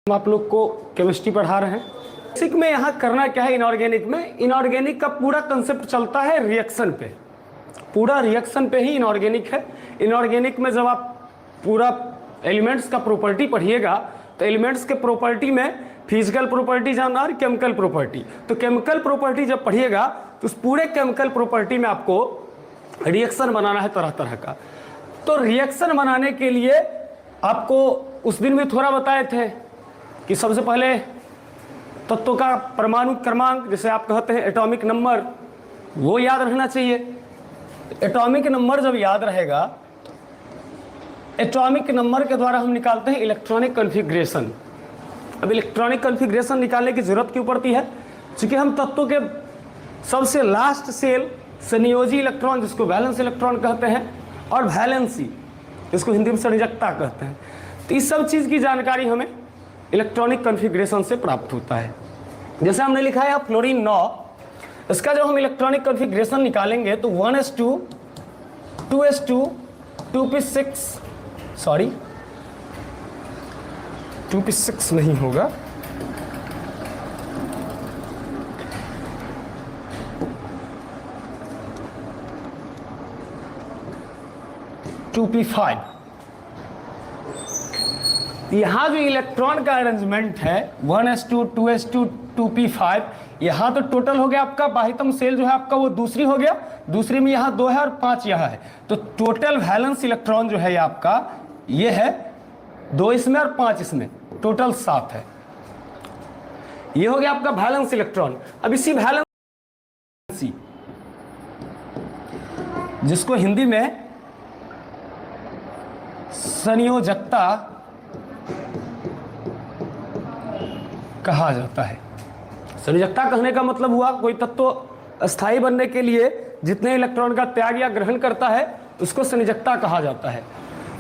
हम आप लोग को केमिस्ट्री पढ़ा रहे हैं। बेसिक में यहाँ करना क्या है, इनऑर्गेनिक में इनऑर्गेनिक का पूरा कंसेप्ट चलता है रिएक्शन पे, पूरा रिएक्शन पे ही इनऑर्गेनिक है। इनऑर्गेनिक में जब आप पूरा एलिमेंट्स का प्रॉपर्टी पढ़िएगा तो एलिमेंट्स के प्रॉपर्टी में फिजिकल प्रॉपर्टी जानना और केमिकल प्रॉपर्टी, तो केमिकल प्रॉपर्टी जब पढ़िएगा तो उस पूरे केमिकल प्रॉपर्टी में आपको रिएक्शन बनाना है तरह तरह का। तो रिएक्शन बनाने के लिए आपको उस दिन भी थोड़ा बताए थे कि सबसे पहले तत्वों का परमाणु क्रमांक, जैसे आप कहते हैं एटॉमिक नंबर, वो याद रखना चाहिए। एटॉमिक नंबर जब याद रहेगा, एटॉमिक नंबर के द्वारा हम निकालते हैं इलेक्ट्रॉनिक कॉन्फ़िगरेशन। अब इलेक्ट्रॉनिक कॉन्फ़िगरेशन निकालने की जरूरत क्यों पड़ती है? क्योंकि हम तत्वों के सबसे लास्ट सेल संयोजी इलेक्ट्रॉन, जिसको वैलेंस इलेक्ट्रॉन कहते हैं, और वैलेंसी, इसको हिंदी में संयोजकता कहते हैं, तो इस सब चीज़ की जानकारी हमें इलेक्ट्रॉनिक कॉन्फ़िगरेशन से प्राप्त होता है। जैसे हमने लिखा है फ्लोरीन 9, इसका जब हम इलेक्ट्रॉनिक कॉन्फ़िगरेशन निकालेंगे तो 1s2 2s2 2p6, sorry 2p6 नहीं होगा, 2p5। यहाँ जो इलेक्ट्रॉन का अरेंजमेंट है 1s2 2s2 2p5, यहाँ तो टोटल हो गया आपका बाह्यतम सेल जो है आपका वो दूसरी हो गया, दूसरी में यहाँ 2 है और 5 यहाँ है, तो टोटल वैलेंस इलेक्ट्रॉन जो है ये आपका ये है 2 इसमें और 5 इसमें, टोटल 7 है। ये हो गया आपका वैलेंस इलेक्ट्रॉन। अब इसी वैलेंसी, जिसको हिंदी में संयोजकता कहा जाता है। संयोजकता कहने का मतलब हुआ कोई तत्व स्थायी बनने के लिए जितने इलेक्ट्रॉन का त्याग या ग्रहण करता है उसको संयोजकता कहा जाता है।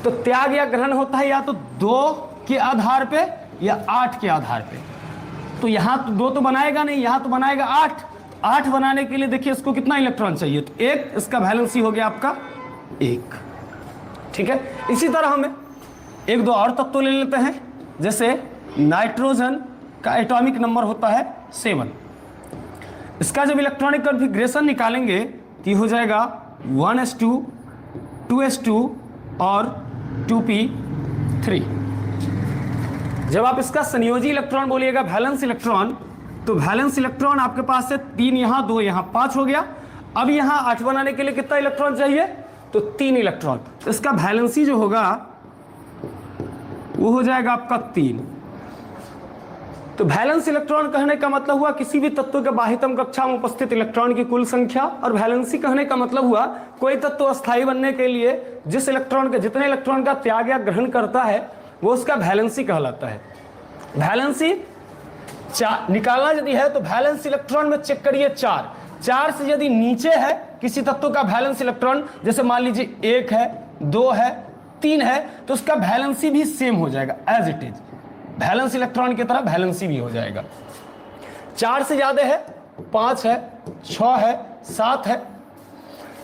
तो त्याग या ग्रहण होता है या तो 2 के आधार पे या 8 के आधार पे। तो यहाँ तो 2 तो बनाएगा नहीं, यहाँ तो बनाएगा 8। 8 बनाने के लिए देखिए इसको कितना इलेक्ट्रॉन चाहिए, तो 1, इसका वैलेंसी हो गया आपका 1। ठीक है, इसी तरह हमें 1-2 और तत्व ले लेते हैं। जैसे नाइट्रोजन का एटॉमिक नंबर होता है 7, इसका जब इलेक्ट्रॉनिक कॉन्फ़िगरेशन निकालेंगे तो हो जाएगा 1s2 2s2 और 2p3। जब आप इसका संयोजी इलेक्ट्रॉन बोलिएगा वैलेंस इलेक्ट्रॉन, तो वैलेंस इलेक्ट्रॉन आपके पास से 3 यहाँ 2 यहाँ 5 हो गया। अब यहाँ 8 बनाने के लिए कितना इलेक्ट्रॉन चाहिए, तो 3 इलेक्ट्रॉन, तो इसका वैलेंसी जो होगा वो हो जाएगा आपका 3। तो वैलेंस इलेक्ट्रॉन कहने का मतलब हुआ किसी भी तत्व के बाह्यतम कक्षा में उपस्थित इलेक्ट्रॉन की कुल संख्या, और वैलेंसी कहने का मतलब हुआ कोई तत्व अस्थायी बनने के लिए जिस इलेक्ट्रॉन के जितने इलेक्ट्रॉन का त्याग या ग्रहण करता है वो उसका वैलेंसी कहलाता है। वैलेंसी निकालना यदि है तो वैलेंस इलेक्ट्रॉन में चेक करिए 4 से यदि नीचे है किसी तत्व का वैलेंस इलेक्ट्रॉन, जैसे मान लीजिए 1 है 2 है 3 है, तो उसका वैलेंसी भी सेम हो जाएगा as it is, valence electron की तरह वैलेंसी भी हो जाएगा। 4 से ज्यादा है 5 है 6 है 7 है,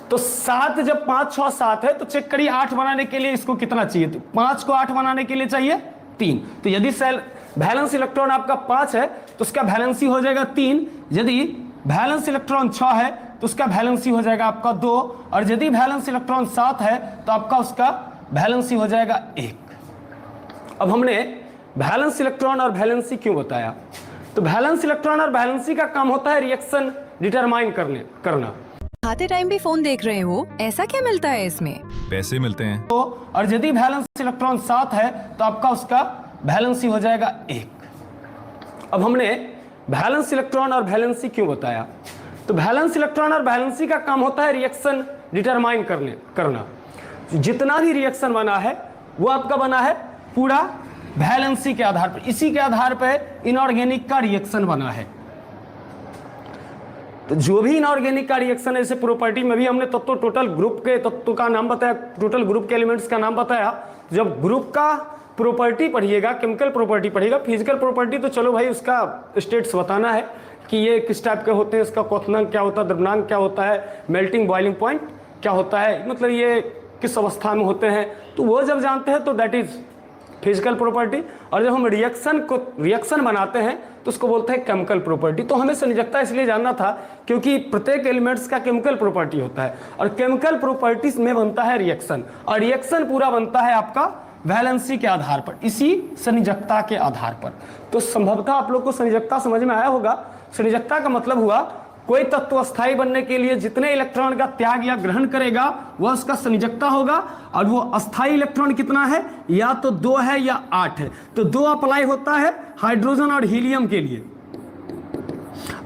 तो 7 जब 5 6 7 है तो चेक करिए 8 बनाने के लिए इसको कितना चाहिए, तो 5 को 8 बनाने के लिए चाहिए 3। तो यदि सेल वैलेंस इलेक्ट्रॉन आपका 5 है तो उसका वैलेंसी हो जाएगा 3, यदि वैलेंस इलेक्ट्रॉन 6 है तो उसका वैलेंसी हो जाएगा आपका 2, और यदि वैलेंस इलेक्ट्रॉन 7 है तो आपका उसका वैलेंसी हो जाएगा 1। अब हमने वैलेंस इलेक्ट्रॉन और वैलेंसी क्यों बताया, तो वैलेंस इलेक्ट्रॉन और वैलेंसी का काम होता है रिएक्शन डिटरमाइन करना। खाते टाइम भी फोन देख रहे हो, ऐसा क्या मिलता है इसमें? पैसे मिलते हैं। तो और यदि वैलेंस इलेक्ट्रॉन 7 है तो आपका उसका वैलेंसी हो जाएगा 1। अब हमने वैलेंस इलेक्ट्रॉन और वैलेंसी क्यों बताया, तो वैलेंस इलेक्ट्रॉन और वैलेंसी का काम होता है रिएक्शन डिटरमाइन करना। जितना भी रिएक्शन बना है वो आपका बना है पूरा वैलेंसी के आधार पर, इसी के आधार पर इनऑर्गेनिक का रिएक्शन बना है। तो जो भी इनऑर्गेनिक का रिएक्शन है, जैसे प्रॉपर्टी में भी हमने तत्व टोटल ग्रुप के तत्व का नाम बताया, टोटल ग्रुप के एलिमेंट्स का नाम बताया। जब ग्रुप का प्रॉपर्टी पढ़िएगा, केमिकल प्रॉपर्टी पढ़िएगा, फिजिकल प्रॉपर्टी तो चलो भाई उसका स्टेट्स बताना है कि ये किस टाइप के होते हैं, इसका क्वथनांक क्या होता है, द्रव्यमान क्या होता है, मेल्टिंग बॉइलिंग पॉइंट क्या होता है, मतलब ये किस अवस्था में होते हैं, तो वो जब जानते हैं तो दैट इज फिजिकल प्रॉपर्टी, और जब हम रिएक्शन बनाते हैं तो उसको बोलते हैं केमिकल प्रॉपर्टी। तो हमें संयोजकता इसलिए जानना था क्योंकि प्रत्येक एलिमेंट्स का केमिकल प्रॉपर्टी होता है और केमिकल प्रॉपर्टीज में बनता है रिएक्शन, और रिएक्शन पूरा बनता है आपका वैलेंसी के आधार पर, इसी संयोजकता के आधार पर। तो संभवतः आप लोग को संयोजकता समझ में आया होगा। संयोजकता का मतलब हुआ कोई तत्व अस्थायी बनने के लिए जितने इलेक्ट्रॉन का त्याग या ग्रहण करेगा वह उसका संयोजकता होगा, और वो अस्थायी इलेक्ट्रॉन कितना है, या तो 2 है या 8 है। तो 2 अप्लाई होता है हाइड्रोजन और हीलियम के लिए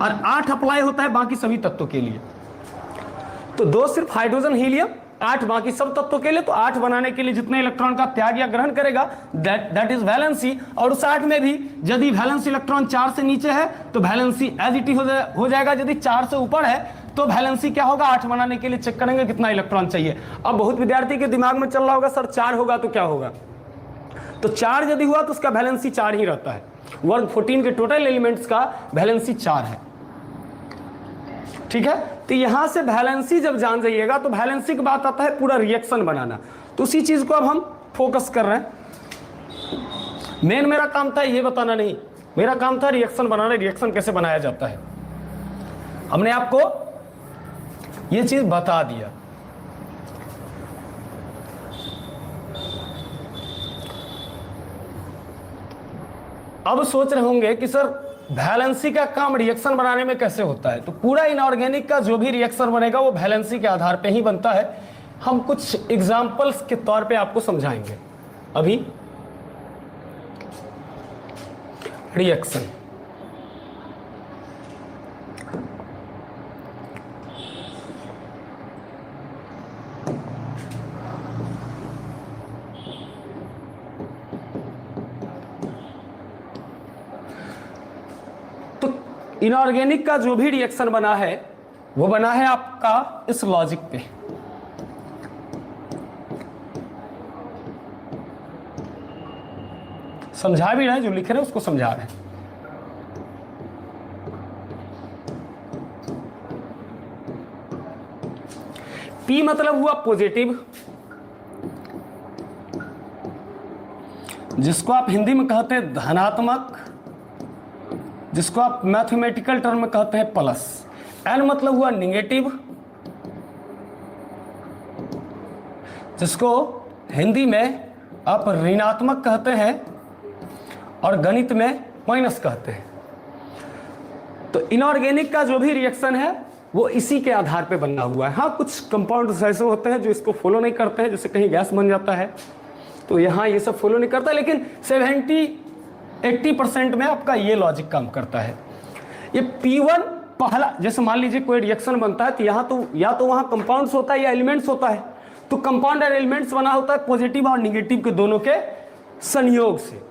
और 8 अप्लाई होता है बाकी सभी तत्वों के लिए। तो 2 सिर्फ हाइड्रोजन हीलियम, 8 बाकी सब तत्वों के लिए। तो 8 बनाने के लिए जितने इलेक्ट्रॉन का त्याग या ग्रहण करेगा दैट इज वैलेंसी। और उस 8 में भी यदि वैलेंस इलेक्ट्रॉन 4 से नीचे है तो वैलेंसी एज इट इज हो जाएगा, यदि 4 से ऊपर है तो वैलेंसी क्या होगा, 8 बनाने के लिए चेक करेंगे कितना इलेक्ट्रॉन चाहिए। अब बहुत विद्यार्थी के दिमाग में चल रहा होगा सर 4 होगा तो क्या होगा, तो 4 यदि हुआ तो उसका वैलेंसी 4 ही रहता है। वर्ग 14 के टोटल एलिमेंट्स का वैलेंसी 4 है, ठीक है। तो यहां से वैलेंसी जब जान जाइएगा तो वैलेंसी की बात आता है पूरा रिएक्शन बनाना। तो उसी चीज को अब हम फोकस कर रहे हैं। मेन मेरा काम था ये बताना नहीं, मेरा काम था रिएक्शन बनाना, रिएक्शन कैसे बनाया जाता है। हमने आपको ये चीज बता दिया। अब सोच रहे होंगे कि सर वैलेंसी का काम रिएक्शन बनाने में कैसे होता है। तो पूरा इनऑर्गेनिक का जो भी रिएक्शन बनेगा वो वैलेंसी के आधार पे ही बनता है। हम कुछ एग्जांपल्स के तौर पे आपको समझाएंगे अभी। रिएक्शन, इनऑर्गेनिक का जो भी रिएक्शन बना है वो बना है आपका इस लॉजिक पे। समझा भी रहे हैं, जो लिख रहे हैं उसको समझा रहे हैं। P मतलब हुआ पॉजिटिव, जिसको आप हिंदी में कहते हैं धनात्मक, जिसको आप मैथमेटिकल टर्म में कहते हैं प्लस। N मतलब हुआ निगेटिव, जिसको हिंदी में आप ऋणात्मक कहते हैं और गणित में माइनस कहते हैं। तो इनऑर्गेनिक का जो भी रिएक्शन है वो इसी के आधार पे बना हुआ है। हाँ, कुछ कंपाउंड्स ऐसे होते हैं जो इसको फॉलो नहीं करते हैं, जैसे कहीं गैस बन जाता है तो यहाँ ये सब फॉलो नहीं करता, लेकिन 70-80% में आपका ये लॉजिक काम करता है। ये P1 पहला, जैसे मान लीजिए कोई रिएक्शन बनता है तो यहाँ तो या तो वहाँ कंपाउंड्स होता है या एलिमेंट्स होता है। तो कंपाउंड और एलिमेंट्स बना होता है पॉजिटिव और निगेटिव के दोनों के संयोग से।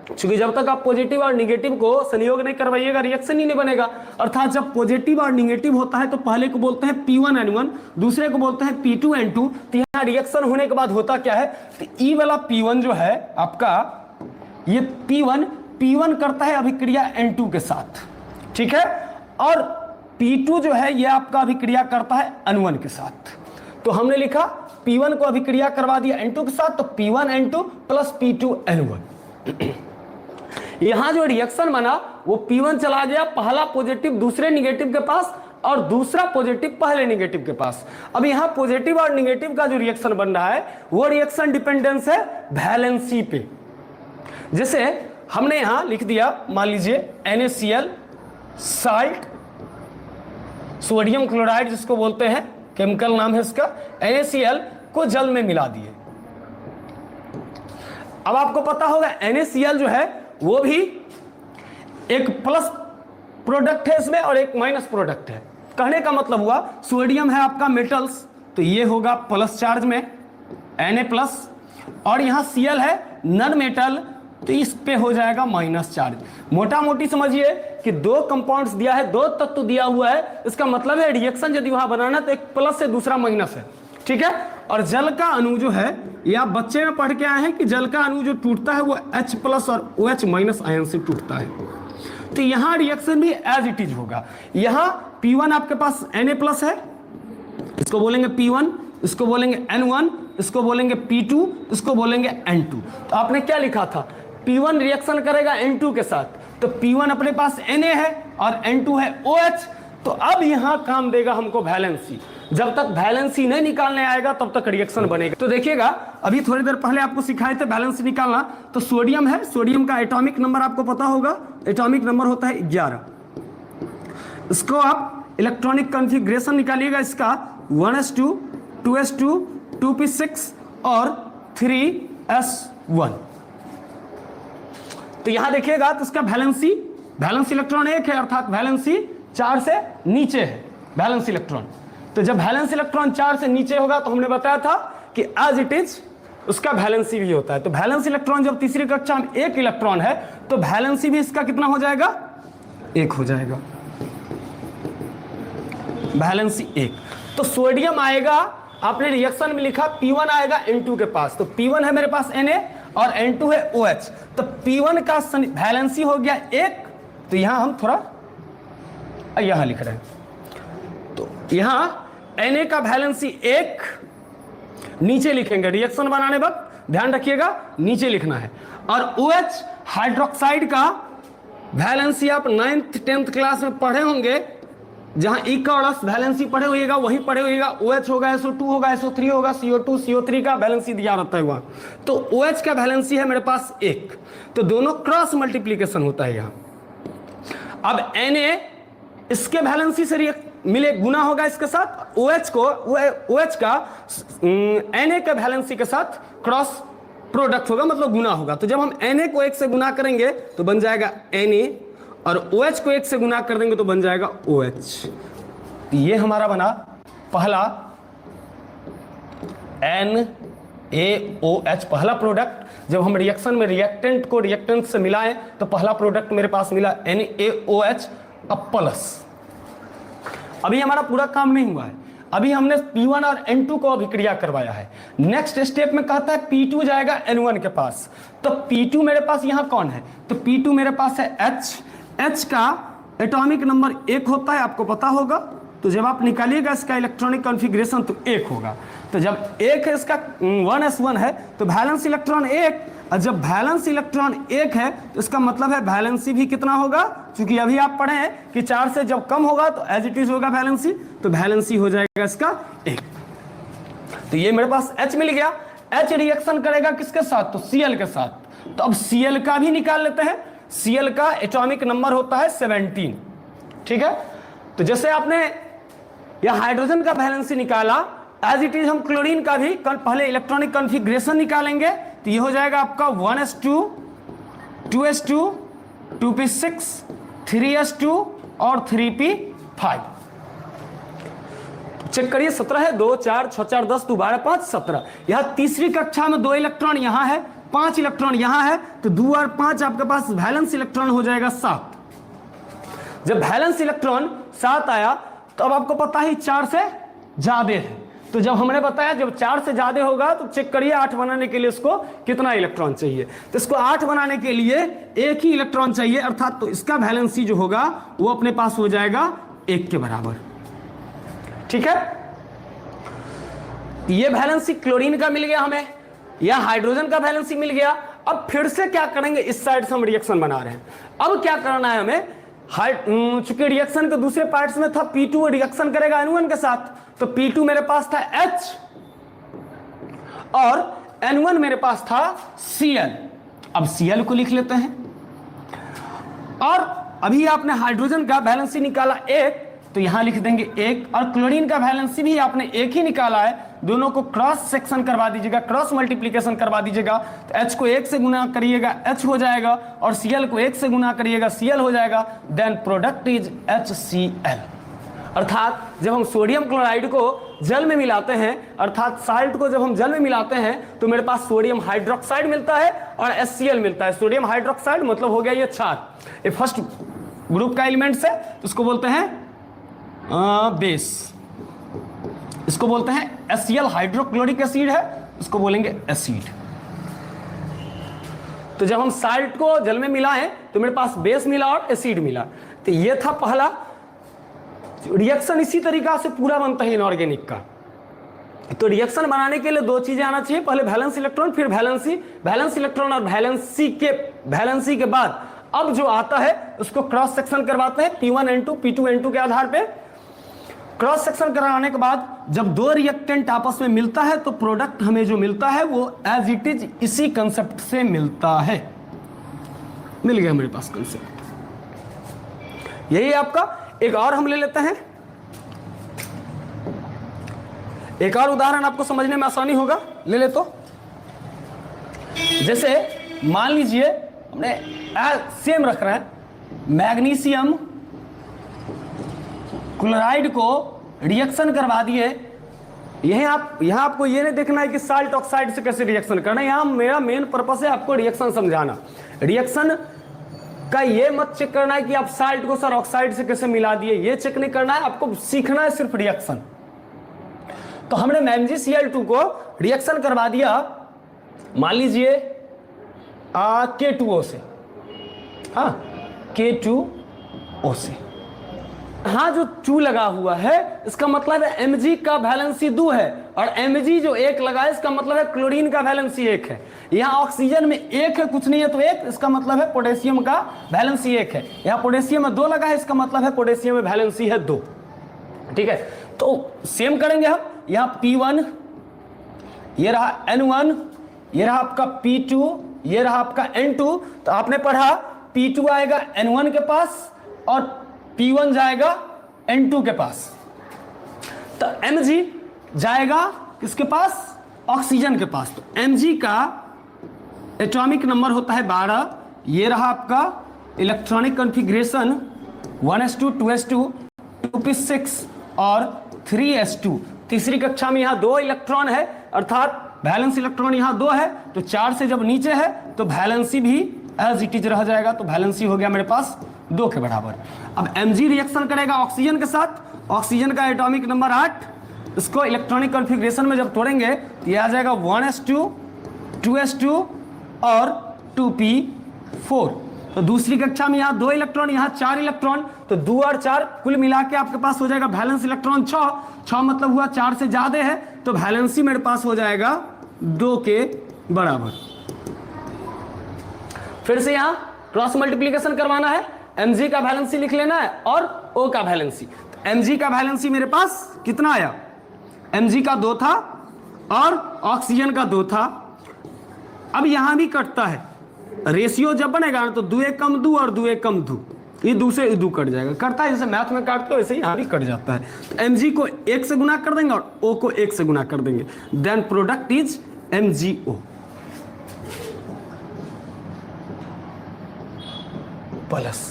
क्योंकि जब तक आप पॉजिटिव और निगेटिव को संयोग नहीं करवाइएगा रिएक्शन ही नहीं बनेगा। अर्थात जब पॉजिटिव और निगेटिव होता है तो पहले को बोलते हैं P1N1, दूसरे को बोलते हैं P2N2। तो यहाँ रिएक्शन होने के बाद होता क्या है, तो E वाला P1 जो है आपका, ये P1 करता है अभिक्रिया N2 के साथ, ठीक है। और P2 जो है ये आपका अभिक्रिया करता है N1 के साथ। तो हमने लिखा P1 को अभिक्रिया करवा दिया N2 के साथ, तो P1N2 प्लस P2N1। यहां जो रिएक्शन बना वो P1 चला गया पहला पॉजिटिव दूसरे निगेटिव के पास और दूसरा पॉजिटिव पहले निगेटिव के पास। अब यहां पॉजिटिव और निगेटिव का जो रिएक्शन बन रहा है वो रिएक्शन डिपेंडेंस है वैलेंसी पे। जैसे हमने यहां लिख दिया, मान लीजिए NaCl साल्ट, सोडियम क्लोराइड जिसको बोलते हैं, केमिकल नाम है इसका, NaCl को जल में मिला दिए। अब आपको पता होगा NaCl जो है वो भी एक प्लस प्रोडक्ट है इसमें और एक माइनस प्रोडक्ट है। कहने का मतलब हुआ सोडियम है आपका मेटल्स, तो ये होगा प्लस चार्ज में Na+, और यहां Cl है नॉन मेटल, तो इस पे हो जाएगा माइनस चार्ज। मोटा मोटी समझिए कि दो कंपाउंड्स दिया है, दो तत्व दिया हुआ है, इसका मतलब है रिएक्शन यदि वहां बनाना तो एक प्लस है दूसरा माइनस है, ठीक है। और जल का अणु जो है, ये आप बच्चे में पढ़ के आए हैं कि जल का अणु जो टूटता है वो H+ और OH- आयन से टूटता है। तो यहां रिएक्शन भी एज इट इज होगा। यहां P1 आपके पास Na+ है, इसको बोलेंगे P1, इसको बोलेंगे N1, इसको बोलेंगे P2, इसको बोलेंगे N2। तो आपने क्या लिखा था, P1 रिएक्शन करेगा N2 के साथ, तो P1 अपने पास Na है और N2 है OH। तो अब यहां काम देगा हमको वैलेंसी। जब तक वैलेंसी नहीं निकालने आएगा तब तक रिएक्शन बनेगा। तो देखिएगा, अभी थोड़ी देर पहले आपको सिखाए थे वैलेंसी निकालना। तो सोडियम है, सोडियम का एटॉमिक नंबर आपको पता होगा, एटॉमिक नंबर होता है 11। इसको आप इलेक्ट्रॉनिक कॉन्फ़िगरेशन निकालिएगा इसका 1s2, 2s2, 2p6 और 3s1। तो यहां देखिएगा, तो इसका वैलेंस इलेक्ट्रॉन 1 है, अर्थात वैलेंसी 4 से नीचे है वैलेंस इलेक्ट्रॉन। तो जब वैलेंस इलेक्ट्रॉन 4 से नीचे होगा तो हमने बताया था कि एज इट इज उसका वैलेंसी भी होता है। तो वैलेंस इलेक्ट्रॉन जब तीसरी कक्षा में 1 इलेक्ट्रॉन है तो वैलेंसी भी इसका कितना हो जाएगा, 1 हो जाएगा, वैलेंसी 1। तो सोडियम आएगा, आपने रिएक्शन में लिखा P1 आएगा N2 के पास, तो P1 है मेरे पास Na और N2 है OH। तो P1 का वैलेंसी हो गया 1। तो यहां हम थोड़ा यहां लिख रहे हैं, तो यहां Na का वैलेंसी 1 नीचे लिखेंगे, रिएक्शन बनाने वक्त ध्यान रखिएगा नीचे लिखना है। और OH हाइड्रोक्साइड का वैलेंसी आप 9th 10th क्लास में पढ़े होंगे, जहां ई का और एस वैलेंसी पढ़े होइएगा वहीं पढ़े होइएगा। OH होगा, SO2 होगा, SO3 होगा, CO2 CO3 का वैलेंसी दिया रहता है वहां। तो OH का वैलेंसी है मेरे पास 1, तो दोनों क्रॉस मल्टीप्लीकेशन होता है यहां। अब Na इसके वैलेंसी से मिले गुना होगा इसके साथ, OH का Na के वैलेंसी के साथ क्रॉस प्रोडक्ट होगा, मतलब गुना होगा। तो जब हम Na को 1 से गुना करेंगे तो बन जाएगा Na, और OH को 1 से गुना कर देंगे तो बन जाएगा OH। ये हमारा बना पहला NaOH, पहला प्रोडक्ट। जब हम रिएक्शन में रिएक्टेंट को रिएक्टेंट से मिलाएं तो पहला प्रोडक्ट मेरे पास मिला NaOH अब प्लस। अभी हमारा पूरा काम नहीं हुआ है, अभी हमने P1 और N2 को अभिक्रिया करवाया है। नेक्स्ट स्टेप में कहता है P2 जाएगा N1 के पास। तो P2 मेरे पास यहां कौन है, तो P2 मेरे पास है H का एटॉमिक नंबर 1 होता है, आपको पता होगा। तो जब आप निकालिएगा इसका इलेक्ट्रॉनिक कॉन्फ़िगरेशन तो 1 होगा। तो जब 1 है, इसका 1s1 है, तो वैलेंस इलेक्ट्रॉन 1, और जब वैलेंस इलेक्ट्रॉन 1 है तो इसका मतलब है वैलेंसी भी कितना होगा, क्योंकि अभी आप पढ़े हैं कि 4 से जब कम होगा तो एज इट इज होगा वैलेंसी, तो वैलेंसी हो जाएगा इसका 1। तो ये मेरे पास H मिल गया। H रिएक्शन करेगा किसके साथ, तो Cl के साथ। तो अब Cl का भी निकाल लेते हैं। Cl का एटॉमिक नंबर होता है 17, ठीक है। तो जैसे आपने यह हाइड्रोजन का वैलेंसी निकाला, एज इट इज हम क्लोरीन का भी पहले इलेक्ट्रॉनिक कॉन्फ़िगरेशन निकालेंगे। तो ये हो जाएगा आपका 1s2, 2s2, 2p6, 3s2 और 3p5। चेक करिए, 17 है, 2 4 6 4 10 2 12 5 17। यहां तीसरी कक्षा में 2 इलेक्ट्रॉन यहां है, 5 इलेक्ट्रॉन यहां है, तो 2 और 5 आपके पास वैलेंस इलेक्ट्रॉन हो जाएगा 7। जब वैलेंस इलेक्ट्रॉन 7 आया तो अब आपको पता ही 4 से ज्यादा है। तो जब हमने बताया जब 4 से ज्यादा होगा तो चेक करिए 8 बनाने के लिए इसको कितना इलेक्ट्रॉन चाहिए। तो इसको 8 बनाने के लिए 1 ही इलेक्ट्रॉन चाहिए, अर्थात तो इसका वैलेंसी जो होगा वो अपने पास हो जाएगा 1 के बराबर, ठीक है। ये वैलेंसी क्लोरीन का मिल गया हमें, या हाइड्रोजन का वैलेंसी मिल गया। अब फिर से क्या करेंगे, इस साइड से हम रिएक्शन बना रहे हैं। अब क्या करना है हमें, चूंकि रिएक्शन के दूसरे पार्ट्स में था P2 रिएक्शन करेगा N1 के साथ, तो P2 मेरे पास था H और N1 मेरे पास था Cl। अब Cl को लिख लेते हैं। और अभी आपने हाइड्रोजन का वैलेंसी निकाला 1, तो यहां लिख देंगे 1, और क्लोरीन का वैलेंसी भी आपने 1 ही निकाला है। दोनों को क्रॉस सेक्शन करवा दीजिएगा, क्रॉस मल्टीप्लिकेशन करवा दीजिएगा। तो H को 1 से गुना करिएगा, H हो जाएगा, और Cl को 1 से गुना करिएगा, Cl हो जाएगा। Then product is HCl। अर्थात जब हम सोडियम क्लोराइड को जल में मिलाते हैं, अर्थात साल्ट को जब हम जल में मिलाते हैं, तो मेरे पास सोडियम हाइड्रोक्साइड मिलता है और HCl मिलता है। सोडियम हाइड्रोक्साइड मतलब हो गया ये क्षार, ये फर्स्ट ग्रुप का एलिमेंट्स है, इसको बोलते हैं बेस, इसको बोलते हैं HCl हाइड्रोक्लोरिक एसिड है, इसको बोलेंगे एसिड। तो जब हम साल्ट को जल में मिलाएं तो मेरे पास बेस मिला और एसिड मिला। तो ये था पहला रिएक्शन। इसी तरीका से पूरा बनता है इनऑर्गेनिक का। तो रिएक्शन बनाने के लिए दो चीजें आना चाहिए, पहले वैलेंस इलेक्ट्रॉन फिर वैलेंसी, वैलेंस इलेक्ट्रॉन और वैलेंसी के बाद अब जो आता है उसको क्रॉस सेक्शन करवाते हैं P1N2 P2N2 के आधार पे। क्रॉस सेक्शन कराने के बाद जब दो रिएक्टेंट आपस में मिलता है तो प्रोडक्ट हमें जो मिलता है वो एज इट इज इसी कंसेप्ट से मिलता है। मिल गया मेरे पास कंसेप्ट, यही है आपका। एक और हम ले लेते हैं, एक और उदाहरण आपको समझने में आसानी होगा, ले ले तो। जैसे मान लीजिए हमने सेम रख रहा है, मैग्नीशियम क्लोराइड को रिएक्शन करवा दिए। यहां आपको ये नहीं देखना है कि साल्ट ऑक्साइड से कैसे रिएक्शन करना है, यहां मेरा मेन पर्पस है आपको रिएक्शन समझाना। रिएक्शन का ये मत चेक करना है कि आप साल्ट को सर ऑक्साइड से कैसे मिला दिए, ये चेक नहीं करना है, आपको सीखना है सिर्फ रिएक्शन। तो हमने MgCl2 को रिएक्शन करवा दिया, मान लीजिए K2O से, हाँ K2O से। हाँ जो 2 लगा हुआ है इसका मतलब है Mg का वैलेंसी 2 है, और Mg जो 1 लगा है इसका मतलब है क्लोरीन का वैलेंसी 1 है। यहाँ ऑक्सीजन में 1 है, कुछ नहीं है तो 1, इसका मतलब है पोटेशियम का वैलेंसी 1 है। यहाँ पोटेशियम में 2 लगा है, इसका मतलब है पोटेशियम में वैलेंसी है 2। ठीक है, तो सेम करेंगे हम। यहाँ P1, ये रहा N1, ये रहा आपका P2, ये रहा आपका N2। तो आपने पढ़ा P2 आएगा N1 के पास और P1 जाएगा N2 के पास। तो Mg जाएगा किसके पास? ऑक्सीजन के पास। तो Mg का एटॉमिक नंबर होता है 12। ये रहा आपका electronic configuration 1s2 2s2 2p6 और 3s2। तीसरी कक्षा में यहाँ 2 इलेक्ट्रॉन है, अर्थात वैलेंस इलेक्ट्रॉन यहाँ 2 है, तो 4 से जब नीचे है तो वैलेंसी भी एज इट इज रह जाएगा। तो वैलेंसी हो गया मेरे पास 2 के बराबर। अब Mg रिएक्शन करेगा ऑक्सीजन के साथ, ऑक्सीजन का एटॉमिक नंबर 8, इसको इलेक्ट्रॉनिक कॉन्फ़िगरेशन में जब तोड़ेंगे तो ये आ जाएगा 1s2 2s2 और 2p4। तो दूसरी कक्षा में यहाँ 2 इलेक्ट्रॉन, यहाँ 4 इलेक्ट्रॉन, तो 2 और 4 कुल मिला के आपके पास हो जाएगा वैलेंस इलेक्ट्रॉन 6 मतलब हुआ 4 से ज्यादा है, तो वैलेंसी मेरे पास हो जाएगा 2 के बराबर। फिर से यहाँ क्रॉस मल्टीप्लीकेशन करवाना है, Mg का वैलेंसी लिख लेना है और O का वैलेंसी। तो Mg का वैलेंसी मेरे पास कितना आया? Mg का 2 था और ऑक्सीजन का 2 था। अब यहां भी कटता है, रेशियो जब बनेगा ना तो 2 1 कम 2 और 2 1 कम 2, ये 2 से 2 कट जाएगा। करता है जैसे मैथ में काटते हो वैसे ही यहां भी कट जाता है। तो Mg को 1 से गुना कर देंगे और O को 1 से गुना कर देंगे, then product is MgO plus.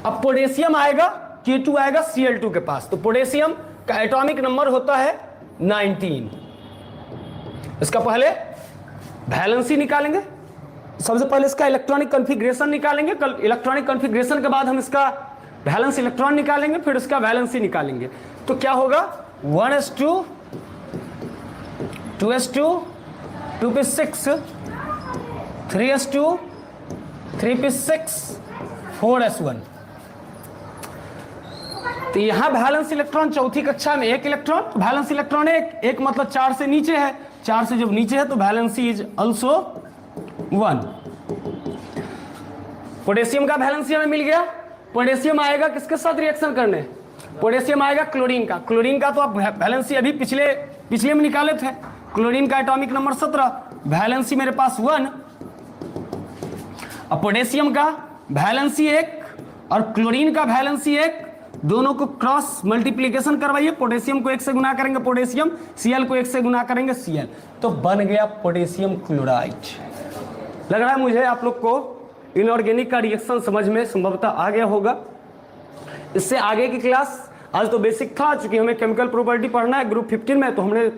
अब पोटेशियम आएगा, K2 आएगा Cl2 के पास। तो पोटेशियम का एटॉमिक नंबर होता है 19। इसका पहले वैलेंसी निकालेंगे, सबसे पहले इसका इलेक्ट्रॉनिक कॉन्फ़िगरेशन निकालेंगे, इलेक्ट्रॉनिक कॉन्फ़िगरेशन के बाद हम इसका वैलेंस इलेक्ट्रॉन निकालेंगे, फिर इसका वैलेंसी निकालेंगे। तो क्या होगा? 1s2 2s2 2p6 3s2 3p6 4s1। तो यहां वैलेंस इलेक्ट्रॉन चौथी कक्षा में 1 इलेक्ट्रॉन, वैलेंस इलेक्ट्रॉन 1 मतलब 4 से नीचे है, 4 से जब नीचे है तो वैलेंसी इज आल्सो 1। पोटेशियम का वैलेंसी हमें मिल गया। पोटेशियम आएगा किसके साथ रिएक्शन करने? पोटेशियम आएगा क्लोरीन का। क्लोरीन का तो आप वैलेंसी अभी पिछले में निकाले थे। क्लोरीन का एटॉमिक नंबर 17, वैलेंसी मेरे पास 1। अब पोटेशियम का वैलेंसी 1 और क्लोरीन का वैलेंसी 1, दोनों को क्रॉस मल्टीप्लीकेशन करवाइए। पोटेशियम को 1 से गुना करेंगे पोटेशियम, Cl को 1 से गुना करेंगे Cl, तो बन गया पोटेशियम क्लोराइड। लग रहा है मुझे आप लोग को इनऑर्गेनिक का रिएक्शन समझ में संभवतः आ गया होगा। इससे आगे की क्लास आज तो बेसिक था, चूंकि हमें केमिकल प्रॉपर्टी पढ़ना है ग्रुप 15 में, तो हमने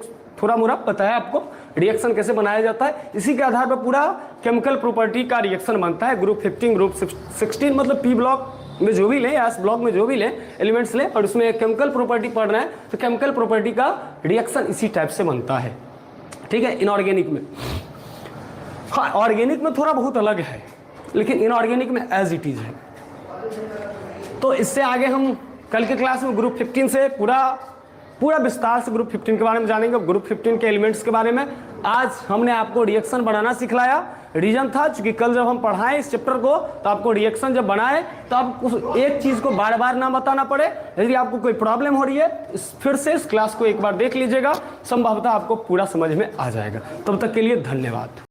थोड़ा मोड़ा बताया आपको रिएक्शन कैसे बनाया जाता है। इसी के आधार पर पूरा केमिकल प्रॉपर्टी का रिएक्शन बनता है। ग्रुप 15 ग्रुप 16 मतलब पी ब्लॉक में जो भी ले, एस ब्लॉक में जो भी ले एलिमेंट्स ले, और उसमें केमिकल प्रॉपर्टी पढ़ना है, तो केमिकल प्रॉपर्टी का रिएक्शन इसी टाइप से बनता है। ठीक है, इनऑर्गेनिक में, हाँ ऑर्गेनिक में थोड़ा बहुत अलग है, लेकिन इनऑर्गेनिक में एज इट इज है। तो इससे आगे हम कल के क्लास में ग्रुप 15 से पूरा पूरा विस्तार से ग्रुप 15 के बारे में जानेंगे, ग्रुप 15 के एलिमेंट्स के बारे में। आज हमने आपको रिएक्शन बनाना सिखलाया। रीजन था चूंकि कल जब हम पढ़ाएं इस चैप्टर को तो आपको रिएक्शन जब बनाए तो आपको एक चीज को बार बार ना बताना पड़े। यदि आपको कोई प्रॉब्लम हो रही है फिर से इस क्लास को एक बार देख लीजिएगा, संभवतः आपको पूरा समझ में आ जाएगा। तब तक के लिए धन्यवाद।